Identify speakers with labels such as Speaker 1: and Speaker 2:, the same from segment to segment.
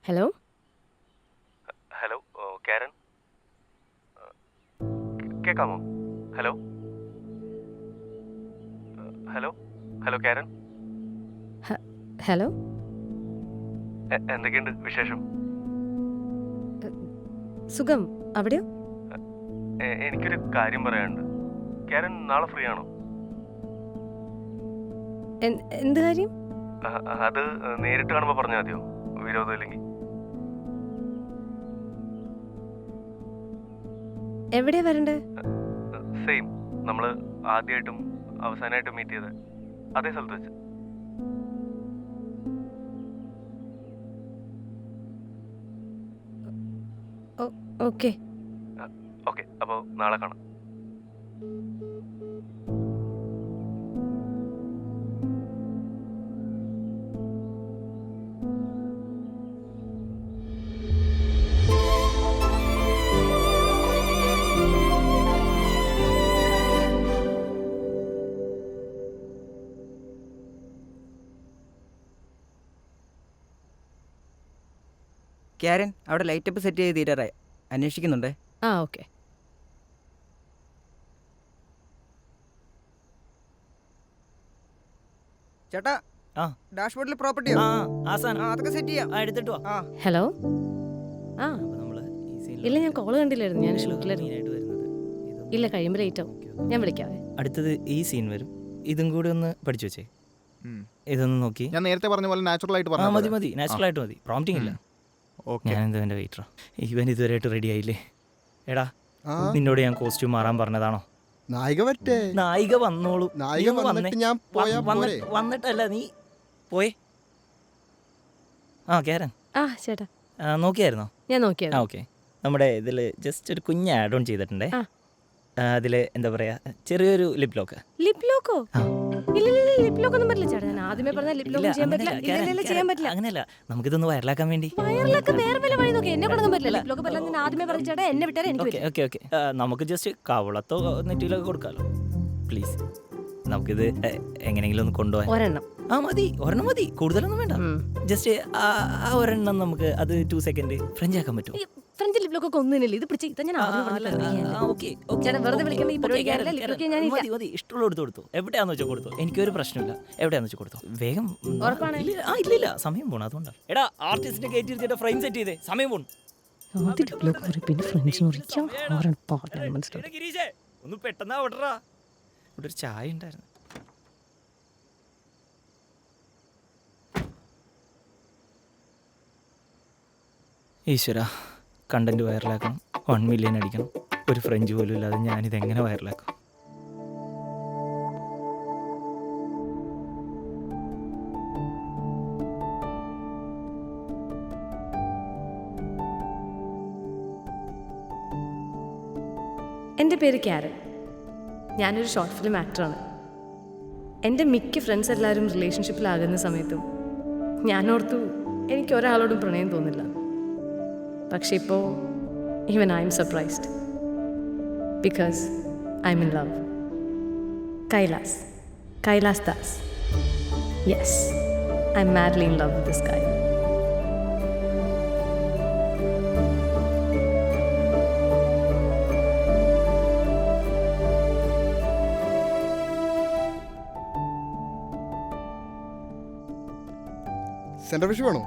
Speaker 1: Hello
Speaker 2: hello കാരൻ കേൾക്കാമോ? Hello hello hello കാരൻ,
Speaker 1: hello
Speaker 2: എന്തൊക്കെയുണ്ട് വിശേഷം?
Speaker 1: സുഖം. അവിടെയോ?
Speaker 2: എനിക്കൊരു കാര്യം പറയാനുണ്ട്. കാരൻ നാളെ ഫ്രീ ആണോ?
Speaker 1: എന്ത് കാര്യം?
Speaker 2: അത് നേരിട്ട് കാണുമ്പോൾ പറഞ്ഞാൽ മതിയോ, വിരോധമില്ലെങ്കിൽ?
Speaker 1: എവിടെയാ വരണ്ടേ?
Speaker 2: സെയിം, നമ്മൾ ആദ്യമായിട്ടും അവസാനമായിട്ടും മീറ്റ് ചെയ്ത് അതേ സ്ഥലത്ത് വെച്ച്.
Speaker 1: ഓക്കെ
Speaker 2: ഓക്കെ, അപ്പോൾ നാളെ കാണാം.
Speaker 3: ക്യാരൻ, അവിടെ ലൈറ്റപ്പ് സെറ്റ് ചെയ്ത് തീരാറായി. അന്വേഷിക്കുന്നുണ്ടേ.
Speaker 1: ഓക്കെ.
Speaker 3: ചേട്ടാ,
Speaker 4: ആ
Speaker 3: ഡാഷ്ബോർഡിൽ പ്രോപ്പർട്ടിയോ? അതൊക്കെ സെറ്റ് ചെയ്യാം.
Speaker 4: എടുത്തിട്ട് വാ.
Speaker 1: ഹലോ.
Speaker 4: അപ്പോൾ നമ്മള് ഈ സീനിൽ
Speaker 1: ഇല്ല, ഞാൻ കോള് കണ്ടില്ലായിരുന്നു, ഞാൻ ഷൂട്ടിലായിരുന്നു.
Speaker 4: മെയിനായിട്ട് വരുന്നത്
Speaker 1: ഇല്ല, കഴിയുമ്പോൾ ലേറ്റ് ആവും. ഞാൻ വിളിക്കാവേ.
Speaker 4: അടുത്തത് ഈ സീൻ വരും. ഇതും കൂടി ഒന്ന് പഠിച്ചു വെച്ചേ. ഇതൊന്ന് നോക്കി.
Speaker 5: ഞാൻ നേരത്തെ പറഞ്ഞ പോലെ നാച്ചുറൽ ആയിട്ട്
Speaker 4: മതി മതി, നാച്ചുറൽ ആയിട്ട് മതി, പ്രോംപ്റ്റിംഗ് ഇല്ല. ഞാനെന്താ എൻ്റെ വെയിറ്ററാ, ഇവൻ ഇതുവരെയായിട്ട് റെഡി ആയില്ലേ? എടാ, നിന്നോട് ഞാൻ കോസ്റ്റ്യൂം മാറാൻ പറഞ്ഞതാണോ? നായിക വന്നോളൂ. വന്നിട്ടല്ല, നീ പോയേ. കാരൻ
Speaker 1: ചേട്ടാ,
Speaker 4: നോക്കിയായിരുന്നോ?
Speaker 1: ഞാൻ നോക്കിയത്.
Speaker 4: ഓക്കെ. നമ്മുടെ ഇതിൽ ജസ്റ്റ് ഒരു കുഞ്ഞ് ആഡ് ഓൺ ചെയ്തിട്ടുണ്ടേ. അതിൽ എന്താ പറയാ, ചെറിയൊരു ലിപ് ലോക്ക്.
Speaker 1: Lip loco? ഇല്ല, ലിപ് ലോക്ക് ഒന്നും പറ്റില്ല ചേട്ടാ. ഞാൻ ആദ്യമേ പറഞ്ഞ ലിപ് ലോക്ക് ചെയ്യാൻ പറ്റില്ല. ഇല്ല, ചെയ്യാൻ പറ്റില്ല.
Speaker 4: അങ്ങനെയല്ല, നമുക്കിതൊന്ന് വൈറലാക്കാൻ വേണ്ടി.
Speaker 1: വയറിലൊക്കെ വേറെ വല്ല വഴി നോക്കി. എന്നെ കൊണ്ടൊന്നും പറ്റില്ല. ലിപ് ലോക്ക് പറ്റില്ല. ഞാൻ ആദ്യമേ പറഞ്ഞ ചേട്ടാ, എന്നെ വിട്ടാൽ എനിക്ക് പറ്റില്ല.
Speaker 4: ഓക്കെ, നമുക്ക് ജസ്റ്റ് കവളത്തോ നെറ്റിയിലൊക്കെ കൊടുക്കാമല്ലോ. പ്ലീസ്, നമുക്കിത് എങ്ങനെയെങ്കിലും ഒന്ന് കൊണ്ടുപോകാൻ.
Speaker 1: ഒരെണ്ണം
Speaker 4: ഒരെണ്ണം മതി, കൂടുതലൊന്നും വേണ്ട. ജസ്റ്റ് ആ ഒരെണ്ണം നമുക്ക് അത് 2 സെക്കൻഡ് ഫ്രഞ്ച് ആക്കാൻ പറ്റും.
Speaker 1: ഫ്രഞ്ച് ലിപ് ലോക്ക് ഒക്കെ ഒന്നുമില്ല. ഇത് പിടിച്ച് ഞാൻ വെറുതെ വിളിക്കണം. ഈ പരിപാടി ഞാൻ
Speaker 4: മതി, ഇഷ്ടമുള്ള കൊടുത്തു. എവിടെയാന്ന് വെച്ചാൽ കൊടുത്തു, എനിക്കൊരു പ്രശ്നമില്ല. എവിടെയാന്ന് വെച്ചാൽ കൊടുത്തു. വേഗം. ഇല്ല, സമയം പോണം, അതുകൊണ്ടാണ്. എടാ, ആർട്ടിസ്റ്റിനെ കയറ്റി ഫ്രെയിം സെറ്റ് ചെയ്തേ, സമയം പോണം. ഒന്ന് പെട്ടെന്ന് ഓർഡറാ. ഇവിടെ ഒരു ചായ ഉണ്ടായിരുന്നു. ഈശ്വര, കണ്ടന്റ് വൈറലാക്കണം, 1 മില്യൺ അടിക്കണം. ഒരു ഫ്രഞ്ച് പോലും ഇല്ലാതെ ഞാനിതെങ്ങനെ വൈറലാക്കും?
Speaker 1: എൻ്റെ പേര് കാരൻ. ഞാനൊരു ഷോർട്ട് ഫിലിം ആക്ടറാണ്. എൻ്റെ മിക്ക ഫ്രണ്ട്സ് എല്ലാവരും റിലേഷൻഷിപ്പിലാകുന്ന സമയത്തും ഞാനോർത്തു എനിക്ക് ഒരാളോടും പ്രണയം തോന്നില്ല. പക്ഷെ ഇപ്പോൾ even I'm surprised because I'm in love. Kailas Das. Yes, I'm madly in love with this guy.
Speaker 5: Centre fish വേണോ?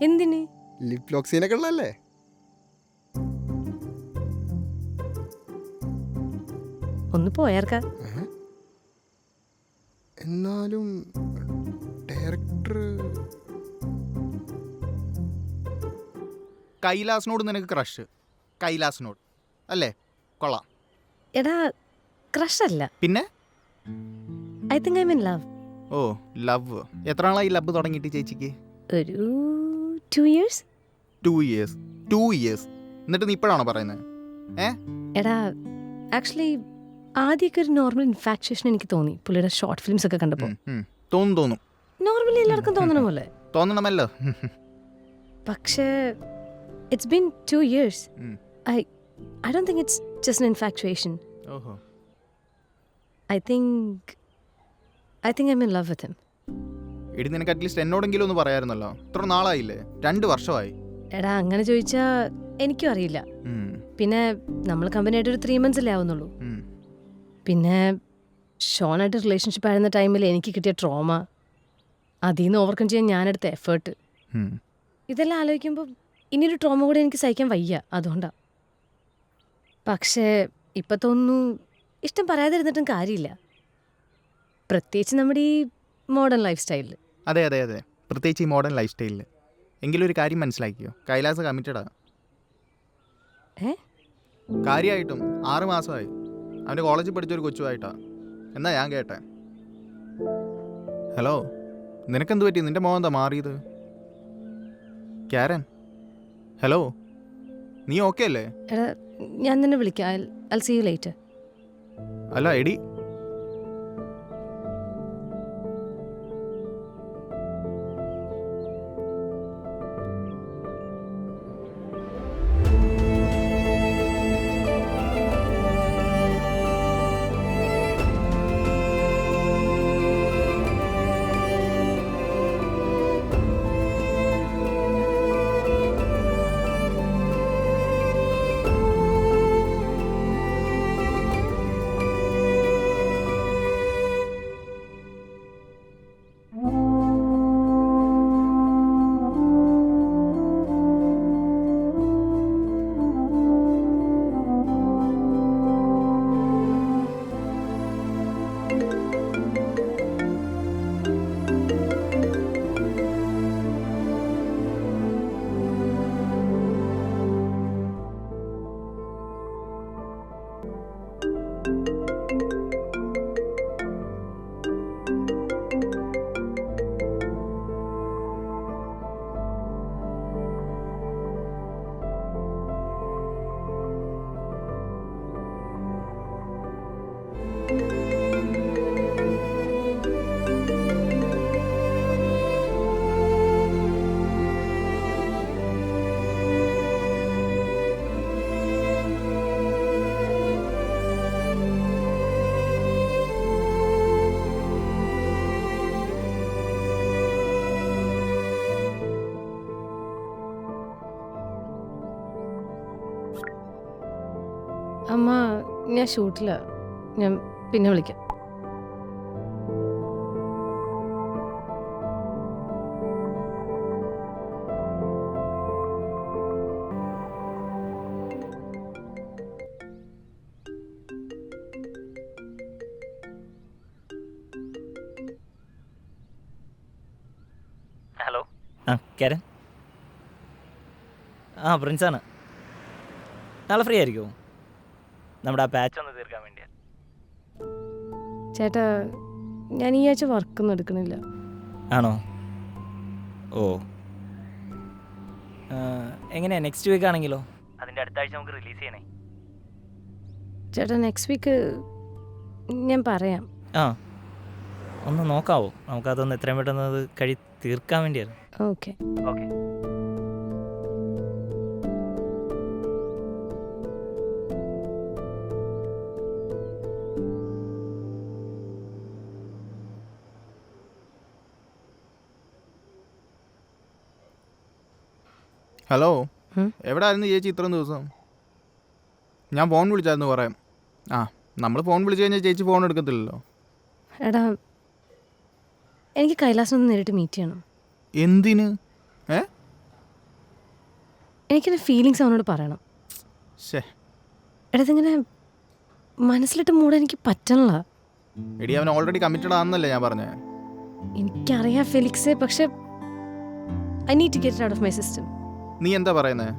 Speaker 1: എന്തിന്?
Speaker 5: ലിപ് ലോക്ക് സീനൊക്കെ ഉള്ളതല്ലേ?
Speaker 1: ഒന്ന് പോയാർക്കാ.
Speaker 5: എന്നാലും ഡയറക്ടർ കൈലാസിനോട് നിനക്ക് ക്രഷ്. കൈലാസിനോട് അല്ലേ? കൊള്ളാം.
Speaker 1: എടാ, ക്രഷ് അല്ല,
Speaker 5: പിന്നെ
Speaker 1: I think I'm in love.
Speaker 5: Oh, love. എത്ര നാളായി ലവ് തുടങ്ങിയിട്ട് ചേച്ചിക്ക്?
Speaker 1: ഒരു 2 years.
Speaker 5: 2 years. 2 years. എന്നിട്ട് നീ ഇപ്പോഴാണോ പറയുന്നത്?
Speaker 1: എടാ, ആക്ച്വലി ആദ്യമൊക്കെ ഒരു നോർമൽ ഇൻഫാക്ച്വേഷൻ എനിക്ക് തോന്നി പുള്ളിയുടെ ഷോർട്ട് ഫിലിംസ് ഒക്കെ കണ്ടപ്പോൾ.
Speaker 5: തോന്നും.
Speaker 1: നോർമലി എല്ലാവർക്കും തോന്നണ പോലെ
Speaker 5: തോന്നണമല്ലോ.
Speaker 1: പക്ഷേ it's been 2 years. I don't think it's just an infatuation.
Speaker 5: ഓഹോ.
Speaker 1: I think I'm in love with him.
Speaker 5: എടി നിനക്ക് അറ്റ്ലീസ്റ്റ് എന്നോടെങ്കിലും ഒന്ന് പറയാമായിരുന്നല്ലോ. ഇത്ര നാളായില്ലേ, 2 വർഷമായി.
Speaker 1: എടാ അങ്ങനെ ചോദിച്ചാ എനിക്കും അറിയില്ല.
Speaker 5: ഉം,
Speaker 1: പിന്നെ നമ്മൾ കമ്പനിയായിട്ട് ഒരു 3 months അല്ലേ ആവുന്നുള്ളൂ.
Speaker 5: ഉം.
Speaker 1: പിന്നെ ഷോണായിട്ട് റിലേഷൻഷിപ്പ് ആയിരുന്ന ടൈമിൽ എനിക്ക് കിട്ടിയ ട്രോമ, അതിൽ നിന്ന് ഓവർകം ചെയ്യാൻ ഞാനെടുത്ത എഫേർട്ട്,
Speaker 5: ഉം.
Speaker 1: ഇതെല്ലാം ആലോചിക്കുമ്പോൾ ഇനിയൊരു ട്രോമ കൂടെ എനിക്ക് സഹിക്കാൻ വയ്യ. അതുകൊണ്ടാണ്. പക്ഷേ ഇപ്പം തോന്നുന്നു ഇഷ്ടം പറയാതിരുന്നിട്ടും കാര്യമില്ല, പ്രത്യേകിച്ച് നമ്മുടെ ഈ മോഡേൺ ലൈഫ് സ്റ്റൈലിൽ.
Speaker 5: അതെ അതെ അതെ, പ്രത്യേകിച്ച് ഈ മോഡേൺ ലൈഫ് സ്റ്റൈലിൽ. എങ്കിലും ഒരു കാര്യം മനസ്സിലാക്കിയോ, കൈലാസ് കമ്മിറ്റഡാ.
Speaker 1: ഏ
Speaker 5: കാര്യമായിട്ടും 6 മാസമായി. അവൻ്റെ കോളേജിൽ പഠിച്ചൊരു കൊച്ചുമായിട്ടാ എന്നാ ഞാൻ കേട്ടെ. ഹലോ, നിനക്കെന്ത് പറ്റി? നിന്റെ മോൻ എന്താ മാറിയത്? ക്യാരൻ, ഹലോ, നീ ഓക്കെ അല്ലേ?
Speaker 1: എടാ ഞാൻ തന്നെ വിളിക്കാം. I'll see you later.
Speaker 5: അല്ല എടി,
Speaker 1: അമ്മ ഞാൻ ഷൂട്ടില്ല, ഞാൻ പിന്നെ വിളിക്കാം.
Speaker 4: ഹലോ. ആ കാരൻ. ആ പ്രിൻസാണ്. നാളെ ഫ്രീ ആയിരിക്കുമോ? നമ്മുടെ ആ പാച്ച് ഒന്ന് തീർക്കാൻ വേണ്ടിയാ.
Speaker 1: ചേട്ടാ ഞാൻ ഈ ആഴ്ച വർക്കൊന്നും എടുക്കണില്ല.
Speaker 4: ആണോ? ഓ, എങ്ങനെയാ നെക്സ്റ്റ് വീക്ക് ആണെങ്കിലോ? അതിൻ്റെ അടുത്ത ആഴ്ച നമുക്ക് റിലീസ് ചെയ്യണേ.
Speaker 1: ചേട്ടാ നെക്സ്റ്റ് വീക്ക് ഞാൻ പറയാം.
Speaker 4: ആ ഒന്ന് നോക്കാവോ? നമുക്കതൊന്ന് എത്രയും പെട്ടെന്ന് അത് തീർക്കാൻ വേണ്ടിയാണ്.
Speaker 1: ഓക്കെ.
Speaker 4: ഓക്കെ.
Speaker 5: ഹലോ,
Speaker 1: ഉം?
Speaker 5: എവിടെ ആയിരുന്നു ചേച്ചി ഇത്രയും ദിവസം? ഞാൻ ഫോൺ വിളിച്ചായിരുന്നു പറയാം. ആ, നമ്മൾ ഫോൺ വിളിച്ചു കഴിഞ്ഞാൽ ചേച്ചി ഫോൺ എടുക്കത്തില്ലല്ലോ.
Speaker 1: എടാ എനിക്ക് കൈലാസിനൊന്ന് നേരിട്ട് മീറ്റ് ചെയ്യണം.
Speaker 5: എന്തിന്?
Speaker 1: എനിക്കെൻ്റെ ഫീലിങ്സ് അവനോട് പറയണം.
Speaker 5: ശേ
Speaker 1: എടാ ഇതിങ്ങനെ മനസ്സിലിട്ട് മൂടാൻ എനിക്ക് പറ്റണില്ല.
Speaker 5: എടി, അവൻ ഓൾറെഡി കമ്മിറ്റഡ് ആണെന്നല്ലേ ഞാൻ പറഞ്ഞേ.
Speaker 1: എനിക്കറിയാം ഫെലിക്സേ, പക്ഷെ I need to get out of my system.
Speaker 5: നീ എന്താ പറയുന്നത്?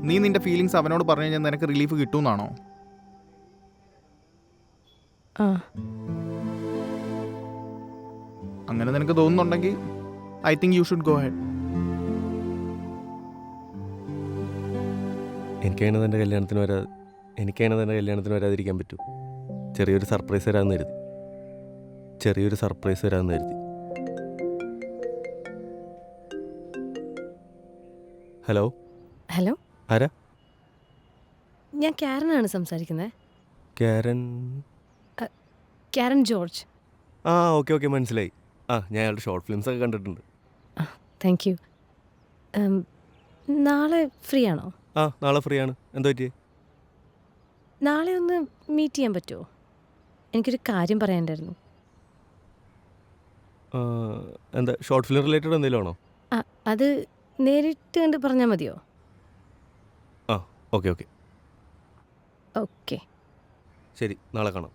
Speaker 5: നീ നിന്റെ ഫീലിങ്സ് അവനോട് പറഞ്ഞു കഴിഞ്ഞാൽ നിനക്ക് റിലീഫ് കിട്ടുമെന്നാണോ?
Speaker 1: ആ
Speaker 5: അങ്ങനെ നിനക്ക് തോന്നുന്നുണ്ടെങ്കിൽ I think you should go head.
Speaker 6: എനിക്കതിന് തന്നെ കല്യാണത്തിന് വരാതിരിക്കാൻ പറ്റൂ. ചെറിയൊരു സർപ്രൈസ് വരാമെന്ന് കരുതി. ഹലോ.
Speaker 1: ഹലോ,
Speaker 6: ആരാ?
Speaker 1: ഞാൻ കാരനാണ് സംസാരിക്കുന്നത്.
Speaker 6: കാരൻ?
Speaker 1: കാരൻ ജോർജ്.
Speaker 6: ആ ഓക്കെ മനസ്സിലായി. ആ ഞാൻ അയാളുടെ ഷോർട്ട് ഫിലിംസ് ഒക്കെ കണ്ടിട്ടുണ്ട്.
Speaker 1: Thank you. നാളെ ഫ്രീ ആണോ?
Speaker 6: ആ നാളെ ഫ്രീ ആണ്. എന്താ പറ്റിയേ?
Speaker 1: നാളെ ഒന്ന് മീറ്റ് ചെയ്യാൻ പറ്റുമോ? എനിക്കൊരു കാര്യം പറയാനുണ്ടായിരുന്നു.
Speaker 6: ആ, എന്താ ഷോർട്ട് ഫിലിം റിലേറ്റഡ് എന്തെങ്കിലും ആണോ?
Speaker 1: അത് നേരിട്ട് കണ്ട് പറഞ്ഞാൽ മതിയോ?
Speaker 6: ആ ഓക്കെ ഓക്കെ
Speaker 1: ഓക്കെ.
Speaker 6: ശരി, നാളെ കാണാം.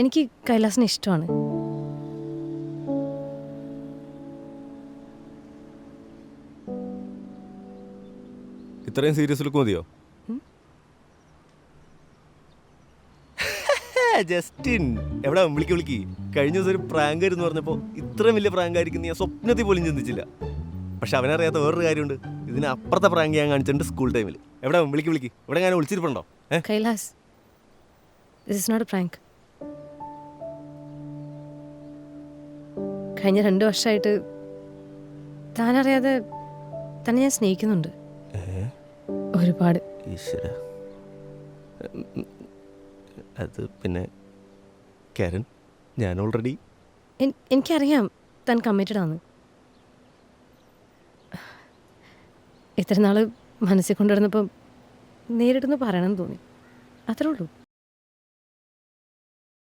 Speaker 1: എനിക്ക് കൈലാസിനെ ഇഷ്ടമാണ്.
Speaker 6: ഇത്രയും സീരിയസ് ലുക്ക് മതിയോ? ജസ്റ്റിൻ എവിടെ വിളിക്ക്. കഴിഞ്ഞ ദിവസം ഒരു പ്രാങ്ക് ആയിരുന്നു പറഞ്ഞപ്പോൾ ഇത്രയും വലിയ പ്രാങ്ക് ആയിരിക്കും ഞാൻ സ്വപ്നത്തിൽ പോലും ചിന്തിച്ചില്ല. പക്ഷെ അവനറിയാത്ത വേറൊരു കാര്യമുണ്ട്. ഇതിനപ്പുറത്തെ പ്രാങ്ക് ഞാൻ കാണിച്ചിട്ടുണ്ട് സ്കൂൾ ടൈമിൽ. എവിടെ വിളിക്ക്. ഇവിടെ ഞാൻ വിളിച്ചിട്ടുണ്ടോ?
Speaker 1: Kailas, this is not a prank. കഴിഞ്ഞ 2 വർഷമായിട്ട് താനറിയാതെ തന്നെ ഞാൻ സ്നേഹിക്കുന്നുണ്ട് ഒരുപാട്.
Speaker 6: ഈശ്വര, അത് പിന്നെ കാരൻ, ഞാൻ ഓൾറെഡി
Speaker 1: എനിക്കറിയാം താൻ കമ്മിറ്റഡ് ആണ്. ഇത്ര നാൾ മനസ്സിൽ കൊണ്ടുവരുന്നപ്പം നേരിട്ടൊന്ന് പറയണമെന്ന് തോന്നി, അത്രേ ഉള്ളൂ.